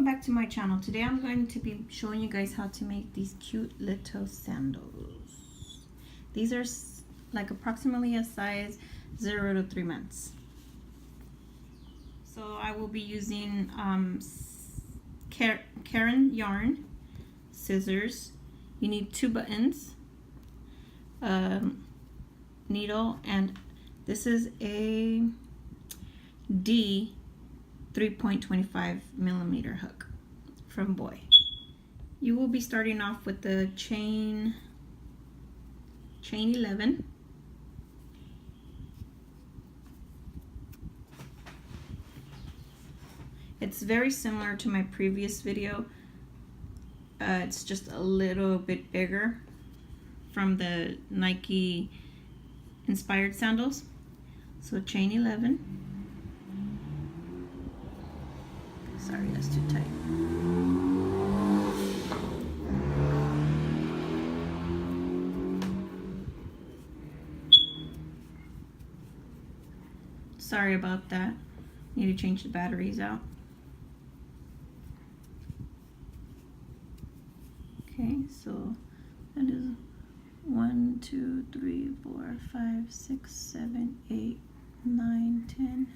welcome back to my channel. Today I'm going to be showing you guys how to make these cute little sandals. These are like approximately a size 0 to 3 months. So I will be using Karen yarn, scissors. You need 2 buttons, needle, and this is a D 3.25 millimeter hook from Boy. You will be starting off with the chain 11. It's very similar to my previous video. It's just a little bit bigger from the Nike inspired sandals. So chain 11. Sorry, that's too tight. Sorry about that. Need to change the batteries out. Okay, so that is 1, 2, 3, 4, 5, 6, 7, 8, 9, 10,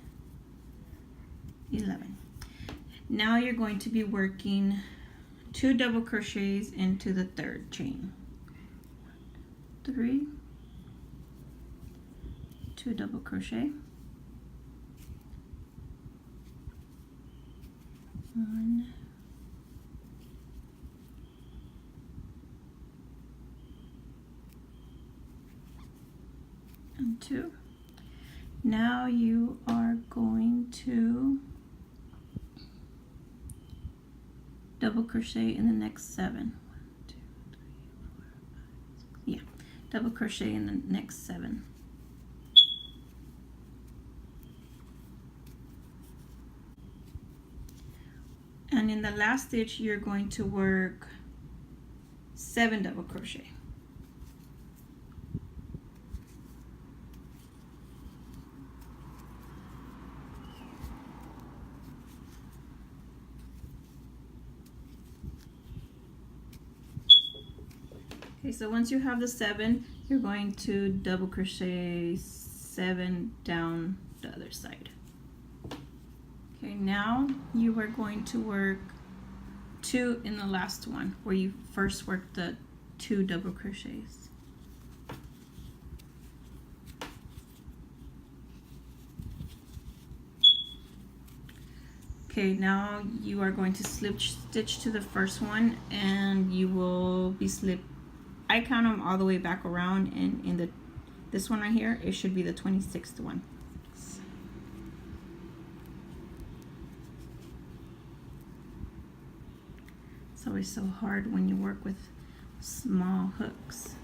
11. Now you're going to be working 2 double crochets into the 3rd chain. 3, 2 double crochet, 1, 2. Now you are going to double crochet in the next 7. 1, 2, 3, 4, 5, 6. Yeah, double crochet in the next 7. And in the last stitch, you're going to work 7 double crochet. Okay, so once you have the 7, you're going to double crochet 7 down the other side. Okay, now you are going to work 2 in the last one, where you first worked the 2 double crochets. Okay, now you are going to slip stitch to the first one, and you will be I count them all the way back around, and in this one right here, it should be the 26th one. It's always so hard when you work with small hooks.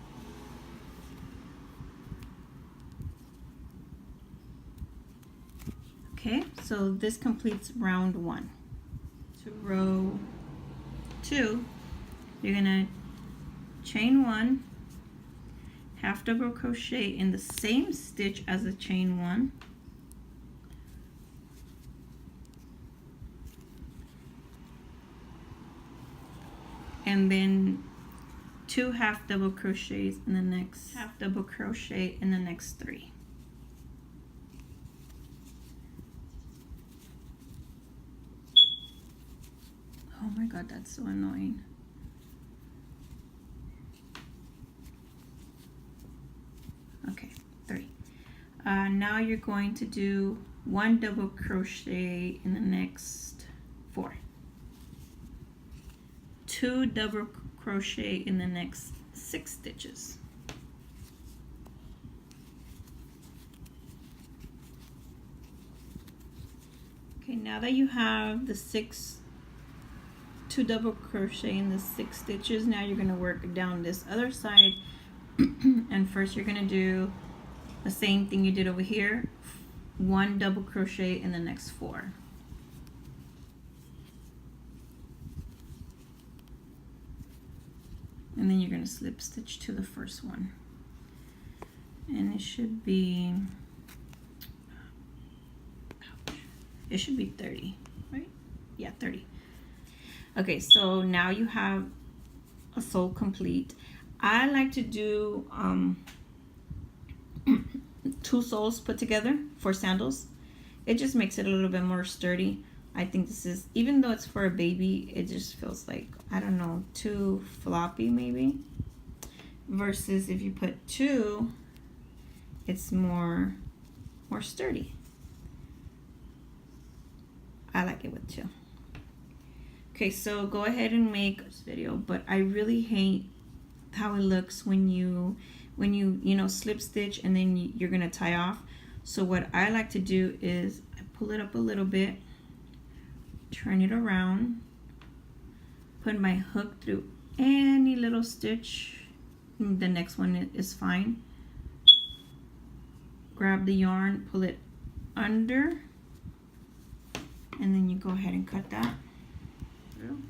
Okay, so this completes round 1. To row 2, you're gonna chain 1, half double crochet in the same stitch as the chain 1, and then 2 half double crochets in the next 3. Oh my god, that's so annoying. Okay, 3. Now you're going to do 1 double crochet in the next 4. 2 double crochet in the next 6 stitches. Okay, now that you have the 2 double crochet in the 6 stitches, now you're going to work down this other side. And first you're going to do the same thing you did over here, 1 double crochet in the next 4. And then you're going to slip stitch to the first one. And it should be 30, right? Yeah, 30. Okay, so now you have a sole complete. I like to do 2 soles put together for sandals. It just makes it a little bit more sturdy. I think this is, even though it's for a baby, it just feels like, I don't know, too floppy maybe. Versus if you put 2, it's more sturdy. I like it with 2. Okay, so go ahead and make this video, but I really hate how it looks when you slip stitch and then you're gonna tie off. So what I like to do is I pull it up a little bit, turn it around, put my hook through any little stitch, the next one is fine, grab the yarn, pull it under, and then you go ahead and cut that through.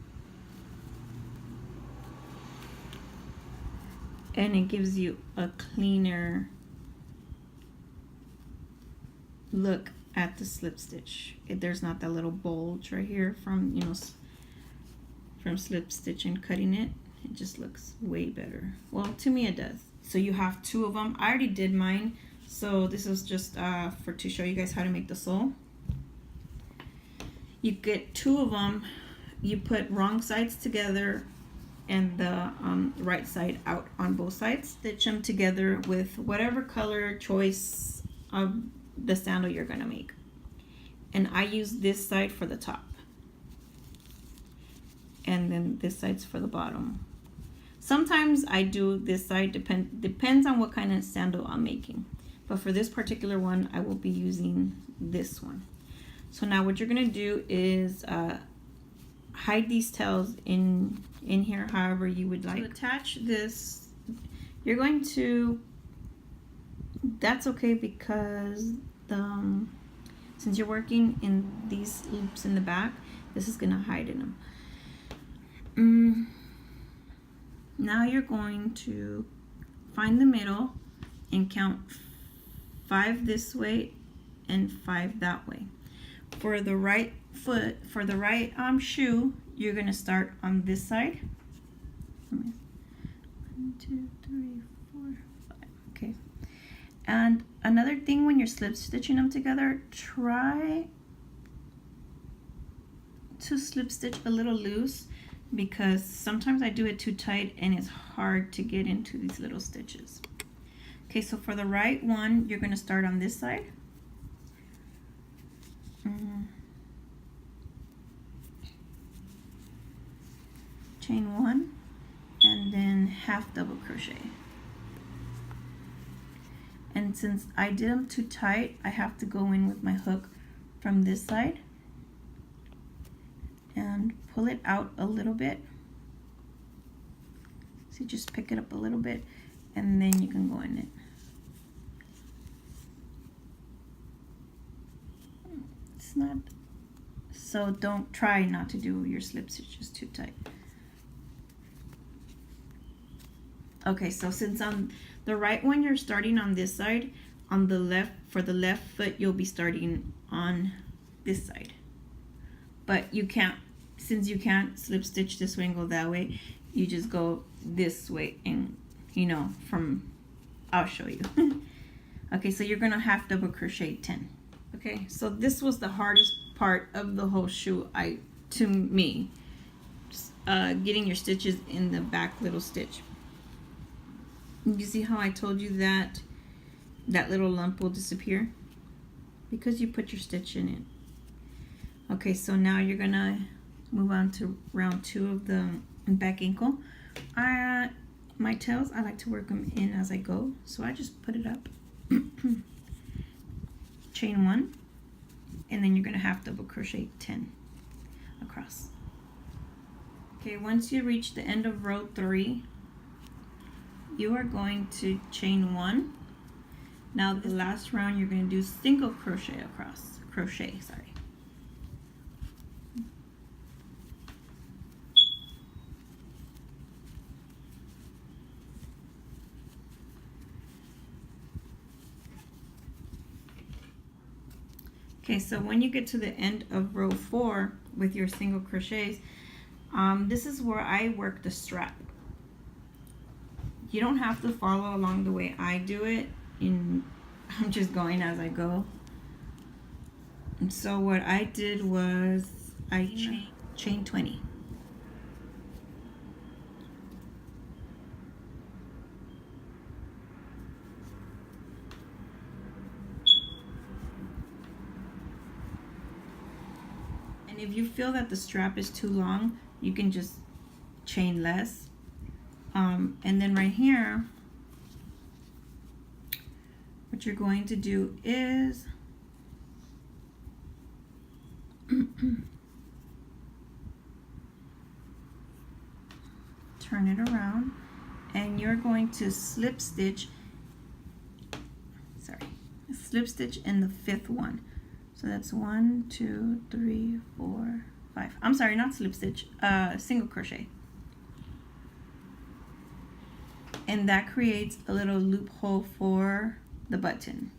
And it gives you a cleaner look at the slip stitch. There's not that little bulge right here from from slip stitch and cutting it. It just looks way better. Well, to me it does. So you have 2 of them. I already did mine, so this is just to show you guys how to make the sole. You get 2 of them. You put wrong sides together and the right side out on both sides. Stitch them together with whatever color choice of the sandal you're gonna make. And I use this side for the top, and then this side's for the bottom. Sometimes I do this side, depends on what kind of sandal I'm making, but for this particular one I will be using this one. So now what you're gonna do is hide these tails in here however you would like. To attach this, you're going to, that's okay, because since you're working in these loops in the back, this is gonna hide in them. Now you're going to find the middle and count 5 this way and 5 that way. For the right foot, for the right shoe, you're gonna start on this side. 1, 2, 3, 4, 5. Okay. And another thing, when you're slip stitching them together, try to slip stitch a little loose, because sometimes I do it too tight and it's hard to get into these little stitches. Okay, so for the right one, you're gonna start on this side. Chain 1 and then half double crochet. And since I did them too tight, I have to go in with my hook from this side and pull it out a little bit. So just pick it up a little bit and then you can go in it. It's not, so don't try not to do your slip stitches too tight. Okay, so since on the right one you're starting on this side, on the left, for the left foot you'll be starting on this side. But you can't, since you can't slip stitch this way and go that way, you just go this way and I'll show you. Okay, so you're gonna half double crochet 10. Okay, so this was the hardest part of the whole shoe, to me, getting your stitches in the back little stitch. You see how I told you that little lump will disappear? Because you put your stitch in it. Okay, so now you're gonna move on to round 2 of the back ankle. My tails, I like to work them in as I go, so I just put it up. Chain 1, and then you're gonna half double crochet 10 across. Okay, once you reach the end of row 3, you are going to chain 1. Now the last round you're going to do single crochet across, sorry. Okay, so when you get to the end of row 4 with your single crochets, This is where I work the strap. You don't have to follow along the way I do it. I'm just going as I go. And so what I did was I chain 20. And if you feel that the strap is too long, you can just chain less. And then right here, what you're going to do is turn it around, and you're going to slip stitch in the 5th one. So that's 1, 2, 3, 4, 5. I'm sorry, not slip stitch, single crochet. And that creates a little loophole for the button.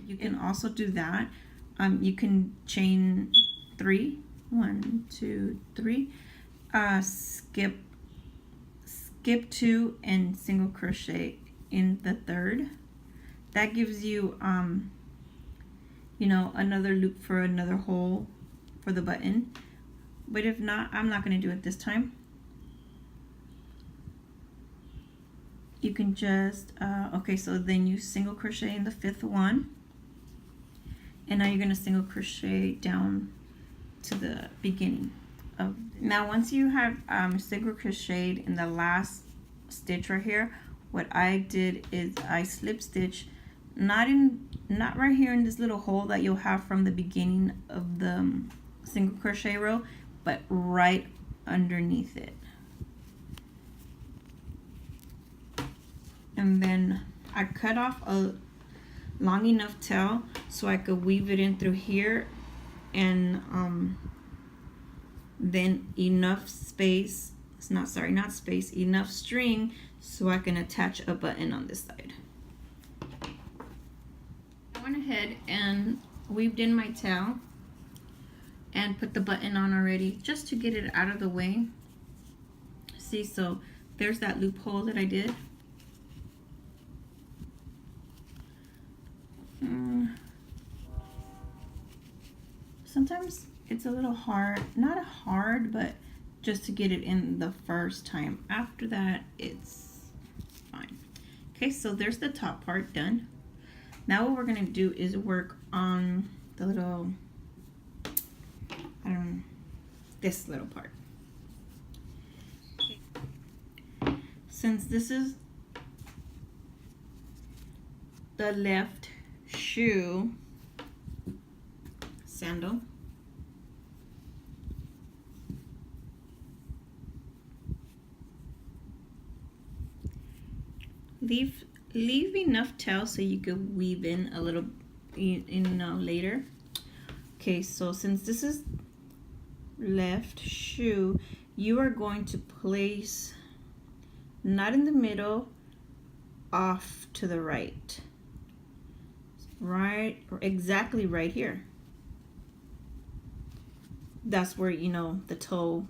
You can also do that. You can chain 3, 1, 2, 3, skip 2 and single crochet in the 3rd. That gives you you know, another loop for another hole for the button. But if not, I'm not going to do it this time. You can just okay, so then you single crochet in the 5th one, and now you're going to single crochet down to the beginning of. Now once you have single crocheted in the last stitch right here, what I did is I slip stitch not right here in this little hole that you'll have from the beginning of the single crochet row, but right underneath it. And then I cut off a long enough tail so I could weave it in through here, and then enough space, enough string so I can attach a button on this side. I went ahead and weaved in my tail and put the button on already just to get it out of the way. See, so there's that loophole that I did. Sometimes it's a little hard, not hard, but just to get it in the first time. After that, it's fine. Okay, so there's the top part done. Now what we're gonna do is work on the little, this little part. Since this is the left shoe sandal, leave enough tail so you could weave in a little later. Okay, so since this is left shoe, you are going to place not in the middle, off to the right, or exactly right here. That's where, you know, the toe,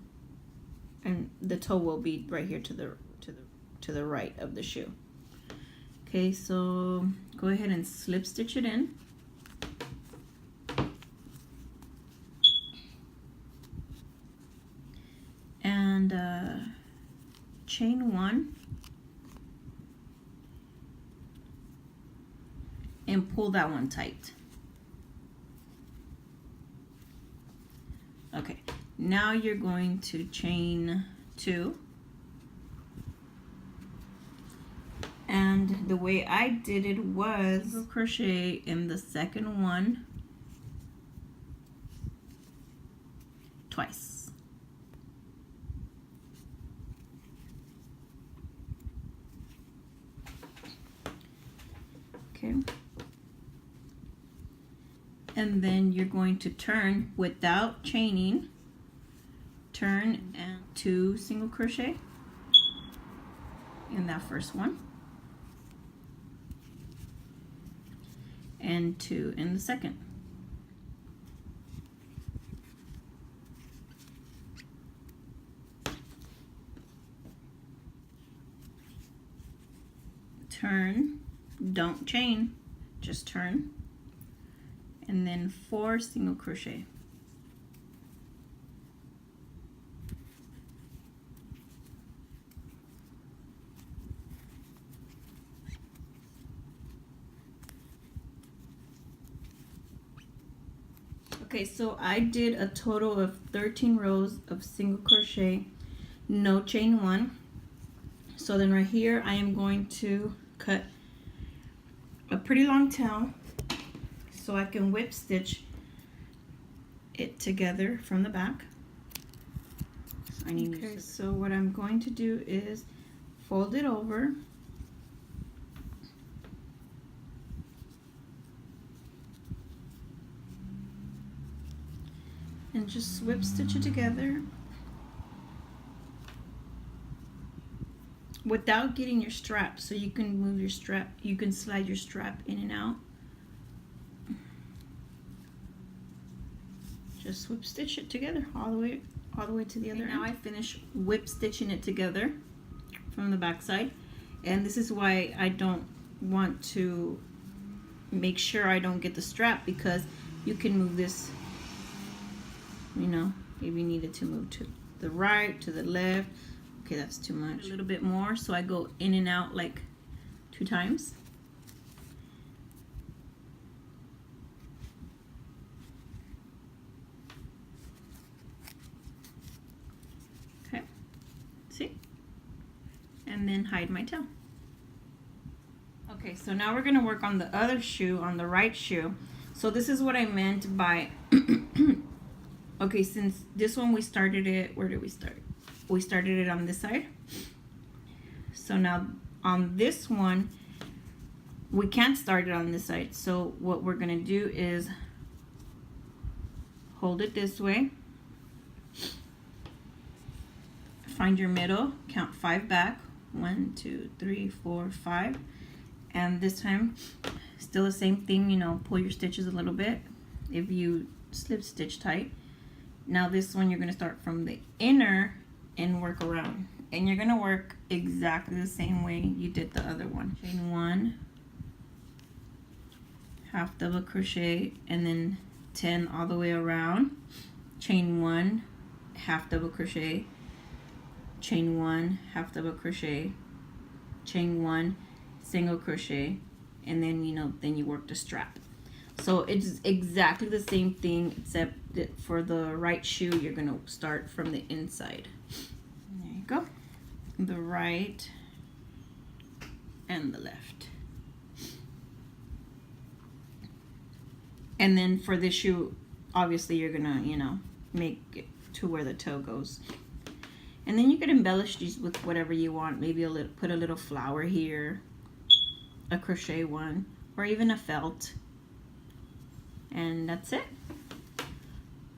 and the toe will be right here to the right of the shoe. Okay, so go ahead and slip stitch it in. And chain 1 and pull that one tight. Okay, now you're going to chain 2. And the way I did it was single crochet in the 2nd one twice. Okay. And then you're going to turn without chaining, turn and 2 single crochet in that first one, and 2 in the second. turn, don't chain, just turn, and then 4 single crochet. Okay, so I did a total of 13 rows of single crochet, no chain 1. So then right here I am going to cut a pretty long tail so I can whip stitch it together from the back. So I need okay, so what I'm going to do is fold it over, and just whip stitch it together without getting your strap, so you can move your strap, you can slide your strap in and out. Just whip stitch it together all the way to the other end. Now I finish whip stitching it together from the back side, and this is why I don't want to make sure I don't get the strap, because you can move this, you know, if you needed to move to the right, to the left. Okay, that's too much. A little bit more, so I go in and out like 2 times. Okay, see? And then hide my tail. Okay, so now we're gonna work on the other shoe, on the right shoe. So this is what I meant by okay, since this one we started it, where did we start? We started it on this side. So now on this one, we can't start it on this side. So what we're gonna do is hold it this way, find your middle, count 5 back, 1, 2, 3, 4, 5. And this time, still the same thing, you know, pull your stitches a little bit if you slip stitch tight. Now this one you're going to start from the inner and work around, and you're going to work exactly the same way you did the other one. Chain 1, half double crochet, and then 10 all the way around, chain 1, half double crochet, chain 1, half double crochet, chain 1, single crochet, and then, you know, then you work the strap. So it's exactly the same thing, except that for the right shoe, you're going to start from the inside. There you go. The right and the left. And then for this shoe, obviously you're going to, you know, make it to where the toe goes. And then you could embellish these with whatever you want. Maybe a little, put a little flower here, a crochet one, or even a felt. And that's it.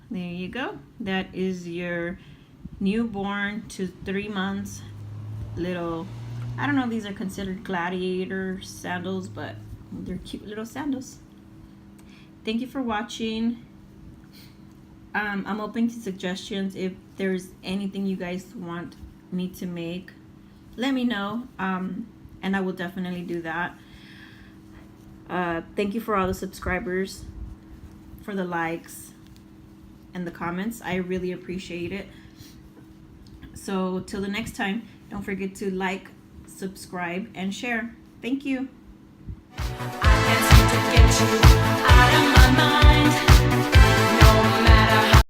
There you go. That is your newborn to 3 months little, I don't know if these are considered gladiator sandals, but they're cute little sandals. Thank you for watching. I'm open to suggestions. If there's anything you guys want me to make, let me know, and I will definitely do that. Thank you for all the subscribers, for the likes and the comments. I really appreciate it. So till the next time, don't forget to like, subscribe, and share. Thank you. I can't seem to get you out of my mind.